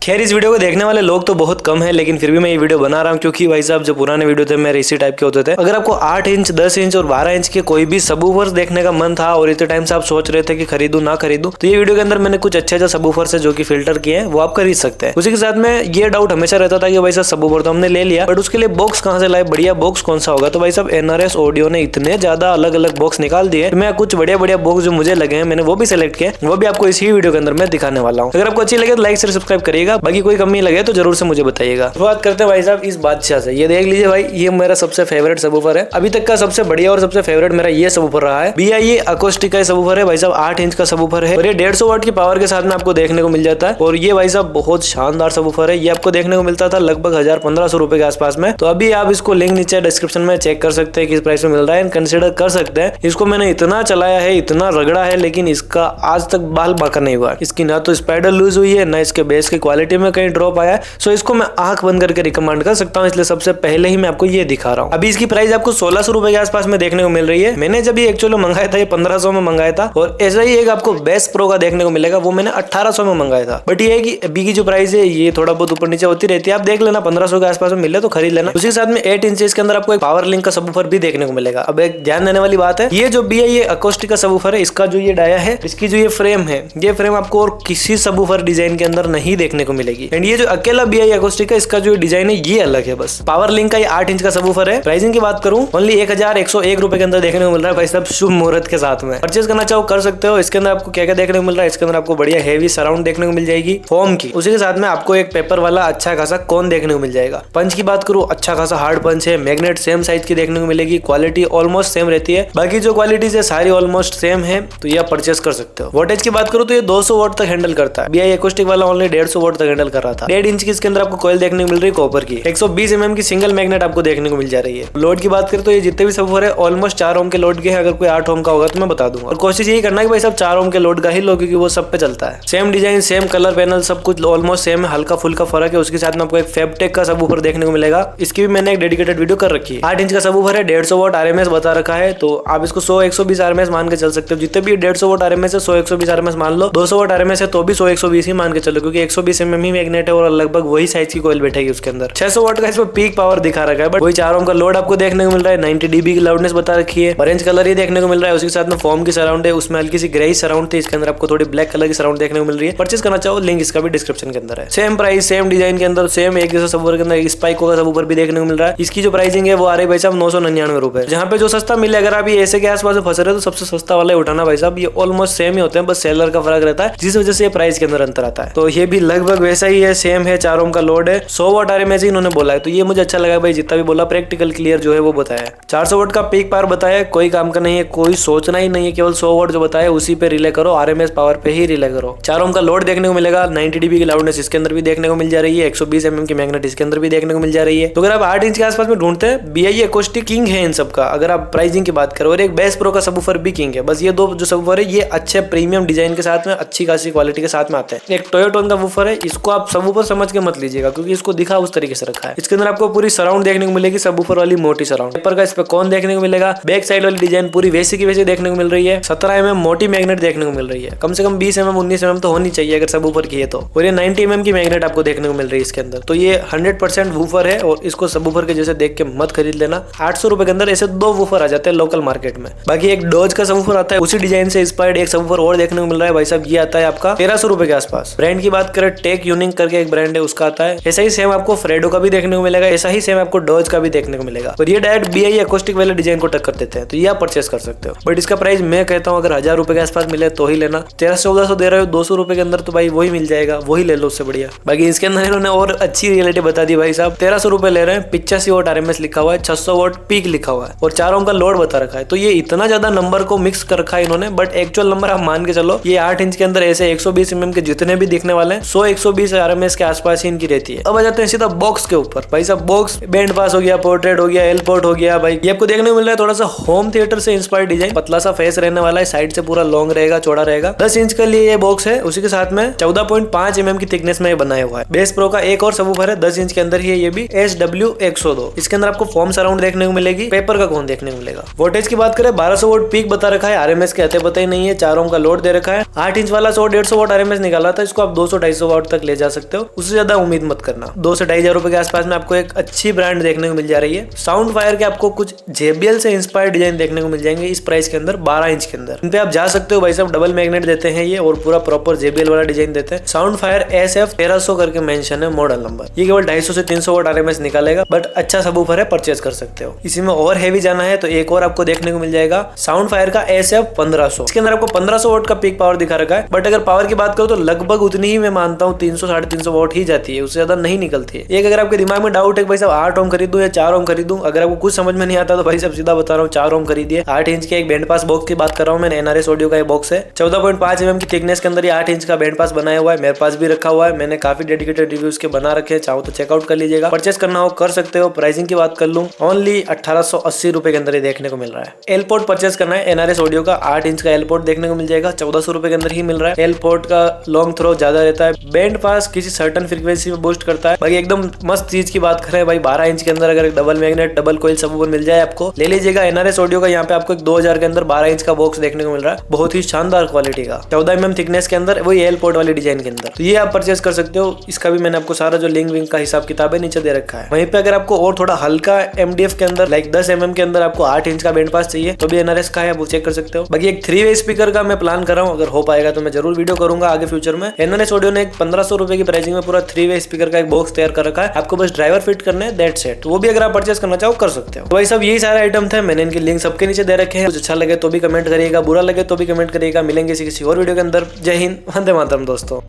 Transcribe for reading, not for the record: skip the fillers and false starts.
खैर इस वीडियो को देखने वाले लोग तो बहुत कम है, लेकिन फिर भी मैं ये वीडियो बना रहा हूँ क्योंकि भाई साहब जो पुराने वीडियो थे मेरे इसी टाइप के होते थे। अगर आपको 8 इंच 10 इंच और 12 इंच के कोई भी सबवूफर्स देखने का मन था और इतने टाइम से आप सोच रहे थे कि खरीदूं ना खरीदूं, तो ये वीडियो के अंदर मैंने कुछ अच्छे सबवूफर्स है जो कि फिल्टर किए हैं, वो आप खरीद सकते हैं। उसी के साथ में ये डाउट हमेशा रहता था कि भाई साहब सबवूफर तो हमने ले लिया, बट उसके लिए बॉक्स कहाँ से लाए, बढ़िया बॉक्स कौन सा होगा। तो भाई साहब NRS ऑडियो ने इतने ज्यादा अलग अलग बॉक्स निकाल दिए, मैं कुछ बढ़िया बढ़िया बॉक्स जो मुझे लगे हैं मैंने वो भी सिलेक्ट किए, वो भी आपको इसी वीडियो के अंदर मैं दिखाने वाला हूँ। अगर आपको अच्छी लगे तो लाइक से सब्सक्राइब करिएगा, बाकी कोई कमी लगे तो जरूर से मुझे बताइएगा। बात करते हैं भाई साहब इस बादशाह से। ये देख लीजिए भाई, ये मेरा सबसे फेवरेट सबवूफर है, अभी तक का सबसे बढ़िया और सबसे फेवरेट मेरा ये सबवूफर रहा है। BIE अकोस्टिक का सबवूफर है भाई साहब, 8 इंच का सबवूफर है और ये 150 वाट की पावर के साथ में आपको देखने को मिल जाता है। और ये भाई साहब बहुत शानदार सबवूफर है, ये आपको देखने को मिलता था लगभग 1000-1500 रुपए के आसपास में। तो अभी आप इसको लिंक नीचे डिस्क्रिप्शन में चेक कर सकते हैं किस प्राइस में मिल रहा है, कंसिडर कर सकते हैं। इसको मैंने इतना चलाया है, इतना रगड़ा है, लेकिन इसका आज तक बाल बांका नहीं हुआ। इसकी ना तो स्पाइडर लूज हुई है, ना इसके बेस की क्वालिटी में कहीं ड्रॉप आया है। सो इसको मैं आंख बंद करके रिकमेंड कर सकता हूँ, इसलिए सबसे पहले ही मैं आपको ये दिखा रहा हूँ। अभी इसकी प्राइस आपको 1600 रुपए के आसपास में देखने को मिल रही है। मैंने जब ये एक्चुअली मंगाया था ये 1500 में मंगाया था, और ऐसा ही एक आपको बेस्ट प्रो का देखने को मिलेगा, वो मैंने 1800 में मंगाया था। बट ये है कि अभी की जो प्राइस है ये थोड़ा बहुत ऊपर नीचे होती रहती है, आप देख लेना 1500 के आसपास में मिले तो खरीद लेना। उसी के साथ में 8 इंच के अंदर आपको एक पावर लिंक का सबवूफर भी देखने को मिलेगा। अब एक ध्यान देने वाली बात है, ये जो BIE अकोस्टिक का सबवूफर है, इसका जो ये डाया है, इसकी जो ये फ्रेम है, ये फ्रेम आपको और किसी सबवूफर डिजाइन के अंदर नहीं देखने को मिलेगी। एंड ये जो अकेला BIE अकोस्टिक का इसका जो डिजाइन है ये अलग है बस। पावर लिंक का ये 8 इंच का सबवूफर है। प्राइसिंग की बात करूं, ओनली 1101 रुपए के अंदर देखने को मिल रहा है भाई साहब, शुभ मुहूर्त के साथ में। परचेज करना चाहो कर सकते हो। इसके अंदर आपको क्या क्या देखने को मिल रहा है, इसके अंदर आपको बढ़िया हेवी सराउंड देखने को मिल जाएगी फोम की। उसी के साथ में आपको एक पेपर वाला अच्छा खासा कोन देखने को मिल जाएगा। पंच की बात करूं, अच्छा खासा हार्ड पंच है। मैग्नेट सेम साइज की देखने को मिलेगी, क्वालिटी ऑलमोस्ट सेम रहती है। बाकी जो क्वालिटीज है सारी ऑलमोस्ट सेम है, तो ये आप परचेज कर सकते हो। वोल्टेज की बात करूं तो ये 200 वाट तक हैंडल करता है। BIE अकोस्टिक वाला ओनली 150 वाट तक हैंडल कर रहा था। 1.5 इंच की इसके अंदर आपको कॉइल देखने को मिल रही है कॉपर की। 120 mm की सिंगल मैग्नेट आपको देखने को मिल जा रही है। लोड की बात करें तो ये जितने भी सबवूफर है ऑलमोस्ट 4 ओम के लोड के हैं। अगर कोई 8 ओम का होगा तो मैं बता दूंगा, और कोशिश यही करना है कि भाई सब 4 ओम के लोड का ही लो, क्योंकि वो सब पे चलता है। Same design, same colour panel, सब कुछ ऑलमोस्ट सेम है, हल्का फुल्का फर्क है। उसके साथ में आपको एक फेबटेक का सबवूफर देखने को मिलेगा, इसकी भी मैंने एक डेडिकेटेड वीडियो कर रखी है। 8 इंच का सबवूफर है, 150 वाट RMS बता रखा है, तो आप इसको 100-120 RMS मान के चल सकते हो। जितने भी 150 वाट RMS है 100-120 RMS मान लो, 200 वाट RMS है तो भी 100-120 ही मान के चलो, क्योंकि 120 mm ही मैग्नेट है और लगभग वही साइज की कॉइल बैठेगी उसके अंदर। 600 वाट का इसमें पीक पावर दिखा रखा है, बट वही 4 ओम का लोड आपको देखने को मिल रहा है। 90 dB की लाउडनेस बता रखी है। ऑरेंज कलर ये देखने को मिल रहा है। उसके साथ में फॉर्म की सराउंड है, उसमें हल्की सी ग्रे सराउंड थी, इसके अंदर आपको थोड़ी ब्लैक कलर की सराउंड देखने को मिल रही है। परचेज करना चाहो लिंक इसका भी डिस्क्रिप्शन के अंदर है। सेम प्राइस, सेम डिजाइन के अंदर, सेम एक जैसा सबवूफर के अंदर स्पाइको का सबवूफर भी देखने को मिल रहा है। इसकी जो प्राइसिंग है वो आ रही है भाई साहब 999 रुपए। जहाँ पे जो सस्ता मिले, अगर आप ये ऐसे के आसपास फंस रहे हो तो सबसे सस्ता वाला ही उठाना भाई साहब। ये ऑलमोस्ट सेम ही होते हैं, बस सेलर का फर्क रहता है, जिस वजह से ये प्राइस के अंदर अंतर आता है। तो ये भी लगभग वैसा ही है, सेम है। 4 ओम का लोड है, 100 वाट RMS इन्होंने बोला है, तो ये मुझे अच्छा लगा भाई। जितना भी बोला प्रैक्टिकल क्लियर जो है वो बताया। 400 वाट का पीक पावर बताया, कोई काम का नहीं है, कोई सोचना ही नहीं है, केवल 100 वाट जो बताया उसी पे रिले करो, RMS पावर पे ही रिले करो। 4 ओम का लोड देखने को मिलेगा। 90 dB की लाउडनेस इसके अंदर भी देखने को मिल जा रही है। 120 mm की मैग्नेट इसके अंदर भी देखने को मिल जा रही है। तो अगर आप 8 इंच के आसपास में ढूंढते हैं, BIE अकोस्टिक किंग है इन सबका अगर आप प्राइसिंग की बात करो, और एक बेस्ट प्रो का सबवूफर भी किंग है। बस ये दो जो सबवूफर है ये अच्छे प्रीमियम डिजाइन के साथ में, अच्छी खासी क्वालिटी के साथ में आते हैं। एक टोयोटोन का वूफर है, इसको आप सबवूफर समझ के मत लीजिएगा, क्योंकि इसको दिखा उस तरीके से रखा है। इसके अंदर आपको पूरी सराउंड देखने को मिलेगी, सबवूफर वाली मोटी सराउंड। पेपर का इस पे कौन देखने को मिलेगा। बैक साइड वाली डिजाइन पूरी वैसी की वैसी देखने को मिल रही है। 17 mm मोटी मैग्नेट देखने को मिल रही है। कम से कम 20 mm 19 mm तो होनी चाहिए अगर सबवूफर की है तो। और ये 90 mm की मैग्नेट आपको देखने को मिल रही है इसके अंदर। तो ये 100% वूफर है, और इसको सबवूफर के जैसे देख के मत खरीद लेना। 800 रुपए के अंदर ऐसे 2 वूफर आ जाते हैं लोकल मार्केट में। बाकी एक डॉज का सबवूफर आता है, उसी डिजाइन से इंस्पायर्ड एक सबवूफर और देखने को मिल रहा है भाई साहब। ये आता है आपका 1300 रुपए के आसपास। ब्रांड की बात करें, टेक यूनिक करके एक ब्रांड है, उसका आता है। ऐसा ही सेम आपको फ्रेडो का भी देखने को मिलेगा, ऐसा ही सेम आपको डॉज का भी देखने को मिलेगा। और ये डायरेक्ट BIE अकोस्टिक वाले डिजाइन को टक्कर देते हैं, तो ये आप परचेस कर सकते हो। बट इसका प्राइस मैं कहता हूँ अगर 1000 रुपए के आसपास मिले तो ही लेना। 1300-1400 दे रहे हो 200 रुपए के अंदर, तो भाई वही मिल जाएगा, वही ले लो उससे बढ़िया। बाकी इसके अंदर इन्होंने और अच्छी रियलिटी बता दी भाई साहब। 1300 रुपए ले रहे हैं, 85 वाट RMS लिखा हुआ है, 600 वाट पीक लिखा हुआ है, और 4 ओम का लोड बता रखा है। तो ये इतना ज्यादा नंबर को मिक्स कर रखा है इन्होंने, बट एक्चुअल नंबर आप मान के चलो ये 8 इंच के अंदर ऐसे 120 mm के जितने भी दिखने वाले हैं 100-120 RMS के आसपास ही इनकी रहती है। अब आ जाते हैं सीधा बॉक्स के ऊपर। भाई साहब बॉक्स बैंड पास हो गया, पोर्ट्रेट हो गया, एल पोर्ट हो गया। भाई ये आपको देखने को मिल रहा है थोड़ा सा होम थिएटर से इंस्पायर्ड डिजाइन, पतला सा फेस रहने वाला है, साइड से पूरा लॉन्ग रहेगा, चौड़ा रहेगा। 10 इंच के लिए ये बॉक्स है। उसी के साथ में 14.5 mm की थिकनेस में बनाया हुआ है। बेस प्रो का एक और सबवूफर है, 10 इंच के अंदर ही है, ये भी SW102। इसके अंदर आपको फॉर्म सराउंड देखने को मिलेगी, पेपर का कौन देखने को मिलेगा। वोल्टेज की बात करें 1200 वोल्ट पीक बता रखा है, RMS के अते पता ही नहीं है। 4 ओम का लोड दे रखा है। 8 इंच वाला 100-150 वाट RMS निकाला था, इसको आप 200-250 वाट तक ले जा सकते हो, उससे ज्यादा उम्मीद मत करना। 2 से 2.5 हजार रुपए के आसपास में आपको एक अच्छी ब्रांड देखने को मिल जा रही है। साउंड फायर के आपको कुछ JBL से इंस्पायर्ड डिजाइन देखने को मिल जाएंगे इस प्राइस के अंदर, 12 इंच के अंदर। इन पे आप जा सकते हो भाई साहब, डबल मैग्नेट देते हैं ये और पूरा प्रॉपर JBL वाला डिजाइन देते हैं। साउंड फायर SF 1300 करके मेंशन है मॉडल नंबर। ये केवल 250 से 300 वाट RMS निकालेगा, बट अच्छा सबवूफर है, परचेज कर सकते हो। इसी में और हैवी जाना है तो एक और आपको देखने को मिल जाएगा साउंड फायर का SF 1500। इसके अंदर आपको 1500 वाट का पीक पावर दिखा रखा है, बट अगर पावर की बात करो तो लगभग उतनी ही मैं मानता हूँ, 300 350 वाट ही जाती है, उससे ज्यादा नहीं निकलती है। एक अगर आपके दिमाग में डाउट है भाई साहब 8 ओम खरीदूं या 4 ओम खरीदूं, अगर आपको कुछ समझ में नहीं आता तो भाई साहब सीधा बता रहा हूँ 4 ओम खरीदिए। 8 इंच के एक बैंड पास बॉक्स की बात कर रहा हूँ मैं, NRS ऑडियो का ये बॉक्स है। 14.5 mm की थिकनेस के अंदर ये 8 इंच का बैंड पास बनाया हुआ है, मेरे पास भी रखा हुआ है, मैंने काफी डेडिकेटेड रिव्यूज के बना रखे हैं, चाहो तो चेकआउट कर लीजिएगा। परचेस करना हो कर सकते हो। प्राइसिंग की बात कर लूं, ओनली 1880 रुपए के अंदर ये देखने को मिल रहा है। एल पोर्ट परचेस करना है NRS ऑडियो का 8 इंच का एल पोर्ट देखने को मिल जाएगा, 1400 रुपए के अंदर ही मिल रहा है। एल पोर्ट का लॉन्ग थ्रो ज्यादा रहता है, बैंड पास किसी सर्टन फ्रीक्वेंसी में बूस्ट करता है। भाई एकदम मस्त चीज की बात करें भाई, 12 इंच के अंदर अगर double magnet double coil subwoofer मिल जाए आपको, ले लीजिएगा। NRS ऑडियो का यहाँ पे आपको 2000 के अंदर 12 इंच का बॉक्स देखने को मिल रहा है, बहुत ही शानदार क्वालिटी का, 14 mm थिकनेस के अंदर, वही एल पोर्ट वाले डिजाइन के अंदर। तो ये आप परचेस कर सकते हो। इसका भी मैंने आपको सारा जो लिंक विंक का हिसाब किताब है नीचे दे रखा है। वहीं पे अगर आपको और थोड़ा हल्का MDF के अंदर लाइक 10 mm के अंदर आपको 8 इंच का बैंड पास चाहिए तो भी NRS का है, आप वो चेक कर सकते हो। बाकी एक 3-वे स्पीकर का मैं प्लान कर रहा हूँ, अगर हो पाएगा तो मैं जरूर वीडियो करूंगा आगे फ्यूचर में। NRS ऑडियो ने एक 1500 रुपए की प्राइसिंग में पूरा 3-वे स्पीकर का एक बॉक्स तैयार कर रखा है, आपको बस ड्राइवर फिट करने हैं, दैट्स इट। वो भी अगर आप परचेस करना चाहो कर सकते हो। तो भाई सब यही सारे आइटम थे, मैंने इनके लिंक सबके नीचे दे रखे हैं। कुछ अच्छा लगे तो भी कमेंट करिएगा, बुरा लगे तो भी कमेंट करिएगा। मिलेंगे किसी और वीडियो के अंदर। जय हिंद, वंदे मातरम दोस्तों।